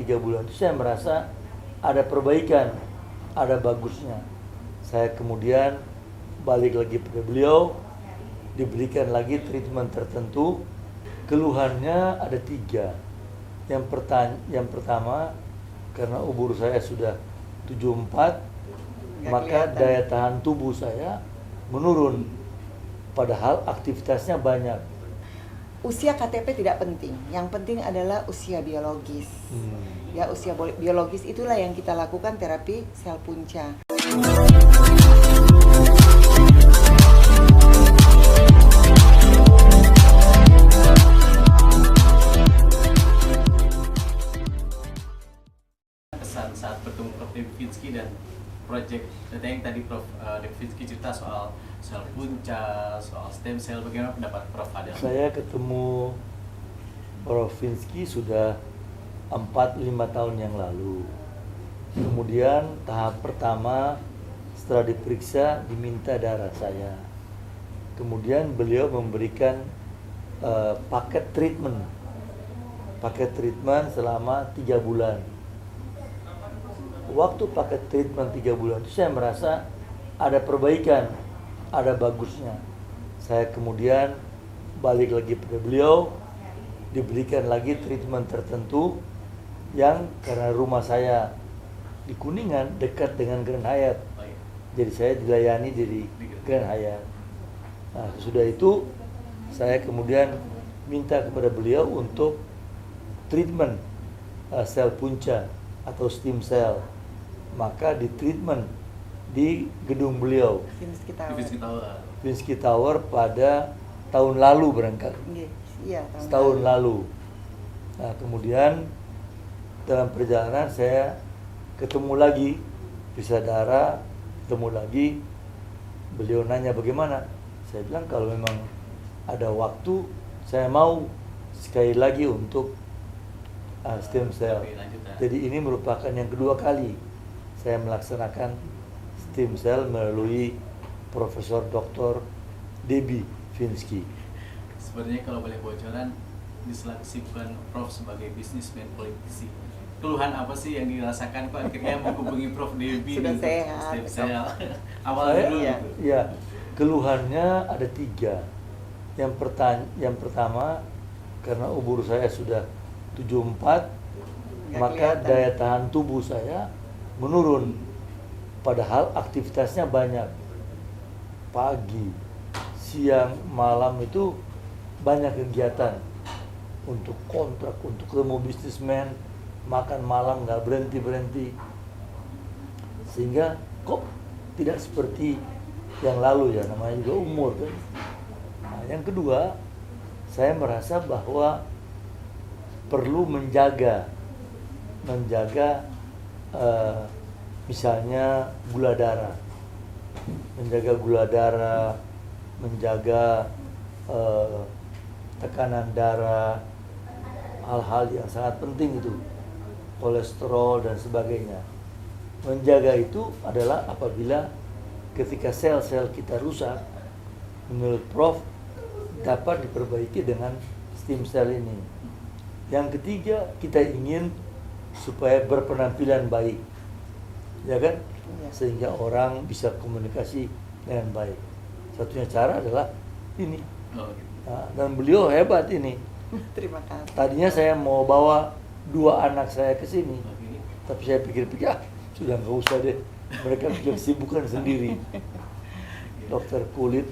3 bulan itu saya merasa ada perbaikan, ada bagusnya. Saya kemudian balik lagi pada beliau, diberikan lagi treatment tertentu. Keluhannya ada 3. Yang pertama, karena umur saya sudah 74, maka daya tahan tubuh saya menurun, padahal aktivitasnya banyak. Usia KTP tidak penting, yang penting adalah usia biologis. Ya, usia biologis itulah yang kita lakukan terapi sel punca. Kesan saat bertemu Prof. Devinsky dan project yang tadi Prof. Devinsky cerita soal sel punca, soal stem cell, bagaimana pendapat Prof. Fadel? Saya ketemu Prof. Devinsky sudah 4-5 tahun yang lalu. Kemudian tahap pertama setelah diperiksa diminta darah saya. Kemudian beliau memberikan paket treatment selama 3 bulan. Waktu paket treatment 3 bulan itu saya merasa ada perbaikan, ada bagusnya. Saya kemudian balik lagi pada beliau, diberikan lagi treatment tertentu yang karena rumah saya di Kuningan dekat dengan Grand Hyatt. Jadi saya dilayani di Grand Hyatt. Nah, sudah itu saya kemudian minta kepada beliau untuk treatment sel punca atau stem cell. Maka di treatment di gedung beliau Devinsky Tower pada tahun lalu barangkali. Iya, setahun lalu. Nah, kemudian dalam perjalanan saya ketemu lagi, periksa darah, ketemu lagi. Beliau nanya bagaimana. Saya bilang kalau memang ada waktu, saya mau sekali lagi untuk stem cell. Jadi ini merupakan yang kedua kali saya melaksanakan stem cell melalui Profesor Dr. Devinsky. Sebenarnya kalau boleh bocoran, di sela kesibukan Prof sebagai bisnismen politisi, keluhan apa sih yang dirasakan kok akhirnya menghubungi Prof Devi sudah untuk sehat. stem cell? Awalnya dulu Iya. gitu. Ya, keluhannya ada 3. Yang pertama, karena umur saya sudah 74, maka daya tahan tubuh saya menurun, padahal aktivitasnya banyak. Pagi, siang, malam itu banyak kegiatan untuk kontrak, untuk ketemu bisnismen, makan malam nggak berhenti, sehingga kok tidak seperti yang lalu ya, namanya juga umur kan. Nah, yang kedua, saya merasa bahwa perlu menjaga misalnya gula darah, menjaga tekanan darah, hal-hal yang sangat penting itu, kolesterol dan sebagainya. Menjaga itu adalah apabila ketika sel-sel kita rusak, menurut Prof dapat diperbaiki dengan stem cell ini. Yang ketiga, kita ingin supaya berpenampilan baik, ya kan? Sehingga orang bisa komunikasi dengan baik. Satunya cara adalah ini. Nah, dan beliau hebat ini. Terima kasih. Tadinya saya mau bawa 2 anak saya ke sini, tapi saya pikir-pikir sudah nggak usah deh. Mereka punya kesibukan sendiri. Dokter kulit,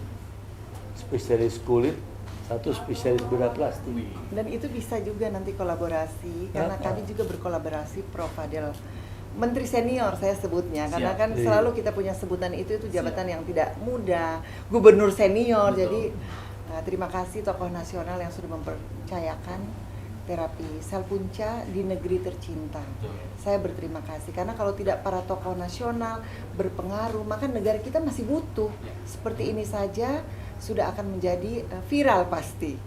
spesialis kulit, satu spesialis bedah plastik. Dan itu bisa juga nanti kolaborasi, karena kami juga berkolaborasi Prof. Fadel, Menteri Senior saya sebutnya, karena kan selalu kita punya sebutan itu jabatan yang tidak mudah, Gubernur Senior. Betul. Jadi terima kasih tokoh nasional yang sudah mempercayakan terapi sel punca di negeri tercinta. Betul. Saya berterima kasih, karena kalau tidak para tokoh nasional berpengaruh, maka negara kita masih butuh. Seperti ini saja sudah akan menjadi viral pasti.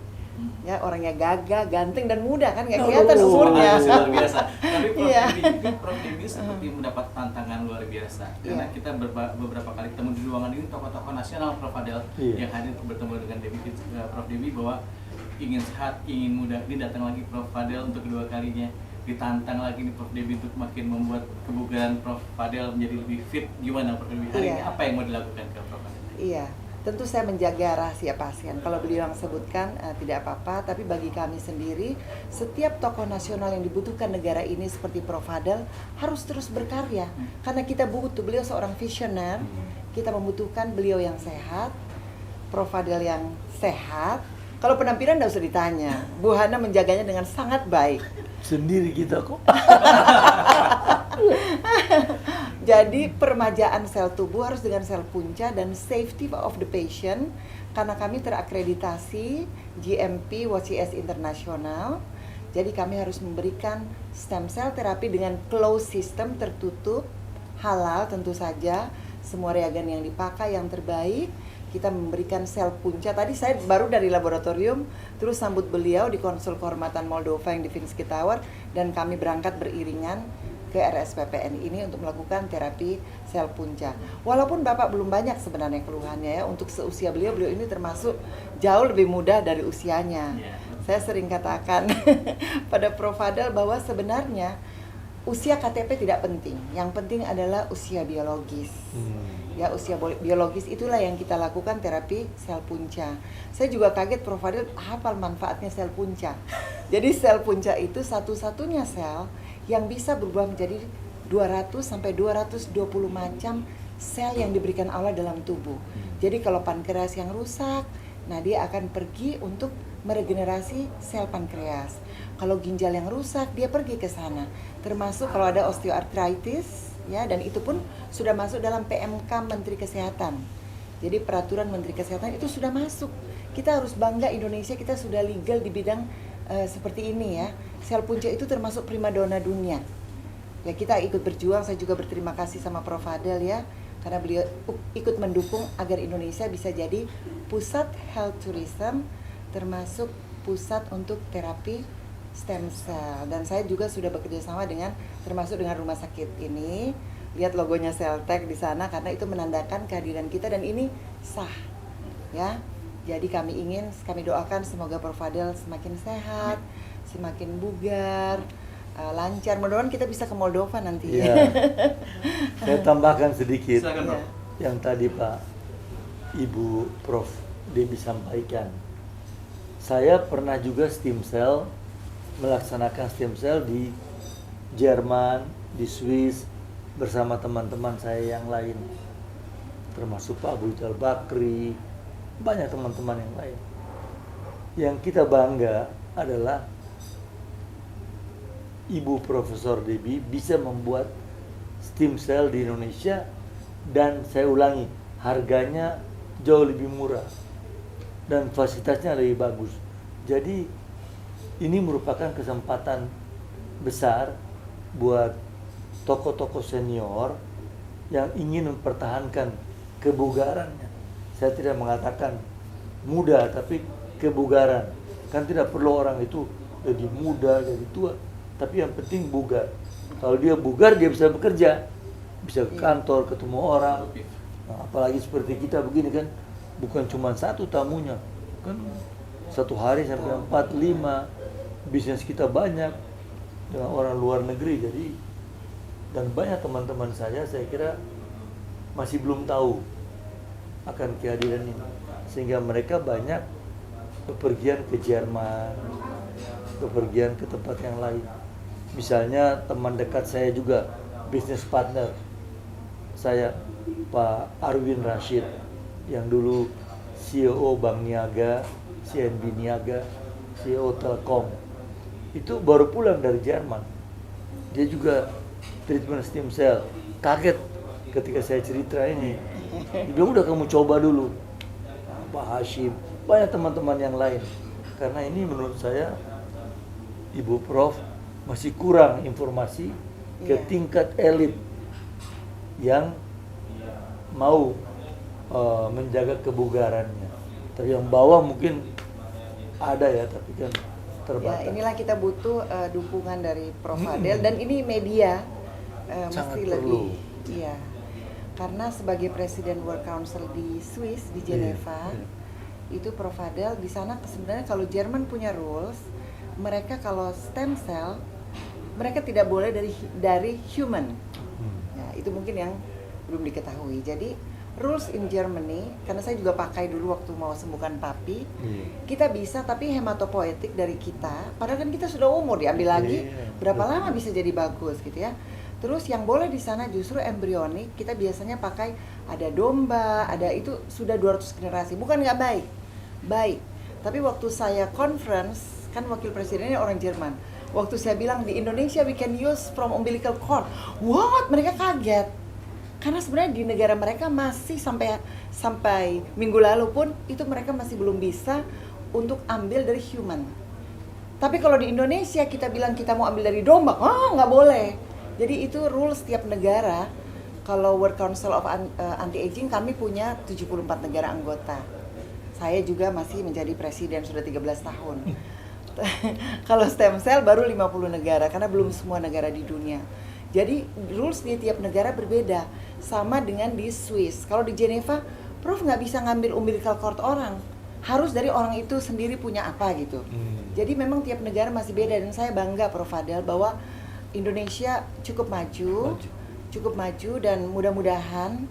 Ya, orangnya gagah, ganteng dan muda kan, nggak kelihatan umurnya. Luar biasa. Tapi Prof Devi seperti mendapat tantangan luar biasa. Karena kita beberapa kali ketemu di ruangan ini tokoh-tokoh nasional Prof Fadel yang hadir bertemu dengan Prof Devi bahwa ingin sehat, ingin muda. Ini datang lagi Prof Fadel untuk kedua kalinya. ditantang lagi nih Prof Debbie untuk makin membuat kebugaran Prof Fadel menjadi lebih fit, gimana Prof Debbie hari ini apa yang mau dilakukan ke Prof Fadel? Iya, tentu saya menjaga rahasia pasien. Kalau beliau yang sebutkan tidak apa-apa, tapi bagi kami sendiri, setiap tokoh nasional yang dibutuhkan negara ini seperti Prof Fadel harus terus berkarya. Karena kita butuh, beliau seorang visioner, kita membutuhkan beliau yang sehat, Prof Fadel yang sehat. Kalau penampilan tidak usah ditanya, Bu Hana menjaganya dengan sangat baik. Sendiri kita kok. Jadi permajaan sel tubuh harus dengan sel punca dan safety of the patient, karena kami terakreditasi GMP WCS Internasional. Jadi kami harus memberikan stem cell terapi dengan closed system, tertutup, halal tentu saja, semua reagen yang dipakai yang terbaik. Kita memberikan sel punca. Tadi saya baru dari laboratorium, terus sambut beliau di konsul kehormatan Moldova yang di Vinsky Tower, dan kami berangkat beriringan ke RSPPN ini untuk melakukan terapi sel punca. Walaupun Bapak belum banyak sebenarnya keluhannya ya, untuk seusia beliau ini termasuk jauh lebih muda dari usianya. Saya sering katakan pada Prof Fadel bahwa sebenarnya usia KTP tidak penting, yang penting adalah usia biologis. Ya, usia biologis itulah yang kita lakukan terapi sel punca. Saya juga kaget Prof Fadel hafal manfaatnya sel punca. Jadi sel punca itu satu-satunya sel yang bisa berubah menjadi 200 sampai 220 macam sel yang diberikan Allah dalam tubuh. Jadi kalau pankreas yang rusak, nah dia akan pergi untuk meregenerasi sel pankreas. Kalau ginjal yang rusak, dia pergi ke sana. Termasuk kalau ada osteoartritis, ya, dan itu pun sudah masuk dalam PMK Menteri Kesehatan. Jadi peraturan Menteri Kesehatan itu sudah masuk. Kita harus bangga Indonesia, kita sudah legal di bidang seperti ini ya. Sel punca itu termasuk primadona dunia. Ya, kita ikut berjuang. Saya juga berterima kasih sama Prof Fadel ya, karena beliau ikut mendukung agar Indonesia bisa jadi pusat health tourism, termasuk pusat untuk terapi stem cell. Dan saya juga sudah bekerja sama dengan, termasuk dengan rumah sakit ini. Lihat logonya Celtech di sana, karena itu menandakan kehadiran kita dan ini sah. Ya. Jadi kami doakan semoga Prof Fadel semakin sehat, semakin bugar, lancar. Mudah-mudahan kita bisa ke Moldova nanti. Ya. Saya tambahkan sedikit. Silakan, Prof. Yang tadi Pak Ibu Prof Debbie sampaikan. Saya pernah juga melaksanakan stem cell di Jerman, di Swiss bersama teman-teman saya yang lain, termasuk Pak Abu Rizal Bakri, banyak teman-teman yang lain. Yang kita bangga adalah Ibu Profesor Debbie bisa membuat stem cell di Indonesia, dan saya ulangi, harganya jauh lebih murah dan fasilitasnya lebih bagus. Jadi ini merupakan kesempatan besar buat tokoh-tokoh senior yang ingin mempertahankan kebugarannya. Saya tidak mengatakan muda, tapi kebugaran. Kan tidak perlu orang itu jadi muda, jadi tua, tapi yang penting bugar. Kalau dia bugar, dia bisa bekerja, bisa ke kantor, ketemu orang. Nah, apalagi seperti kita begini kan, bukan cuma satu tamunya, kan satu hari sampai 4-5, bisnis kita banyak dengan orang luar negeri. Jadi, dan banyak teman-teman saya kira masih belum tahu akan kehadiran ini, sehingga mereka banyak bepergian ke Jerman, bepergian ke tempat yang lain. Misalnya teman dekat saya juga, business partner saya, Pak Arwin Rashid, yang dulu CEO Bank Niaga, CNB Niaga, CEO Telkom, itu baru pulang dari Jerman. Dia juga treatment stem cell. Kaget ketika saya cerita ini. Dia bilang, udah kamu coba dulu. Nah, Pak Hashim, banyak teman-teman yang lain. Karena ini menurut saya, Ibu Prof masih kurang informasi ke tingkat elit yang mau menjaga kebugarannya. Tapi yang bawah mungkin ada ya, tapi kan terbatas. Ya, inilah kita butuh dukungan dari Prof Fadel, dan ini media mesti lebih. Iya. Karena sebagai Presiden World Council di Swiss, di Geneva, itu Prof Fadel di sana sebenarnya kalau Jerman punya rules, mereka kalau stem cell mereka tidak boleh dari human. Ya, itu mungkin yang belum diketahui. Jadi rules in Germany, karena saya juga pakai dulu waktu mau sembuhkan papi, kita bisa, tapi hematopoietik dari kita, padahal kan kita sudah umur, diambil lagi berapa lama bisa jadi bagus gitu ya. Terus yang boleh di sana justru embrionik, kita biasanya pakai ada domba, ada itu sudah 200 generasi, bukan nggak baik. Tapi waktu saya conference, kan wakil presidennya orang Jerman, waktu saya bilang di Indonesia we can use from umbilical cord, what? Mereka kaget. Karena sebenarnya di negara mereka masih sampai minggu lalu pun itu mereka masih belum bisa untuk ambil dari human. Tapi kalau di Indonesia kita bilang kita mau ambil dari domba, nggak boleh. Jadi itu rules setiap negara. Kalau World Council of Anti-Aging kami punya 74 negara anggota. Saya juga masih menjadi presiden sudah 13 tahun. Kalau stem cell baru 50 negara karena belum semua negara di dunia. Jadi rules di tiap negara berbeda, sama dengan di Swiss. Kalau di Geneva, Prof nggak bisa ngambil umbilical cord orang, harus dari orang itu sendiri punya apa gitu. Jadi memang tiap negara masih beda, dan saya bangga Prof Fadel bahwa Indonesia cukup maju dan mudah-mudahan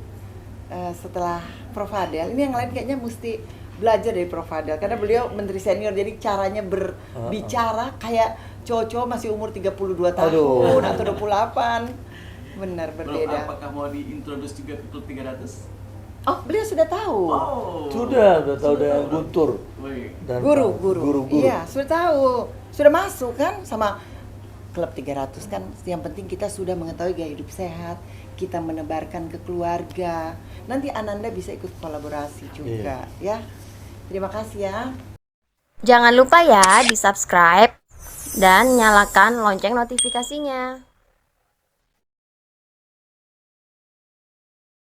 setelah Prof Fadel, ini yang lain kayaknya mesti belajar dari Prof Fadel karena beliau menteri senior, jadi caranya berbicara kayak cowok-cowok masih umur 32 tahun atau 28. Benar, berbeda. Apakah mau diintroduce juga ke klub 300? Oh, beliau sudah tahu. Sudah tahu dengan Guntur. Dan guru. Iya, sudah tahu. Sudah masuk kan sama klub 300 kan. Yang penting kita sudah mengetahui gaya hidup sehat, kita menebarkan ke keluarga. Nanti Ananda bisa ikut kolaborasi juga, ya. Terima kasih ya. Jangan lupa ya di-subscribe dan nyalakan lonceng notifikasinya.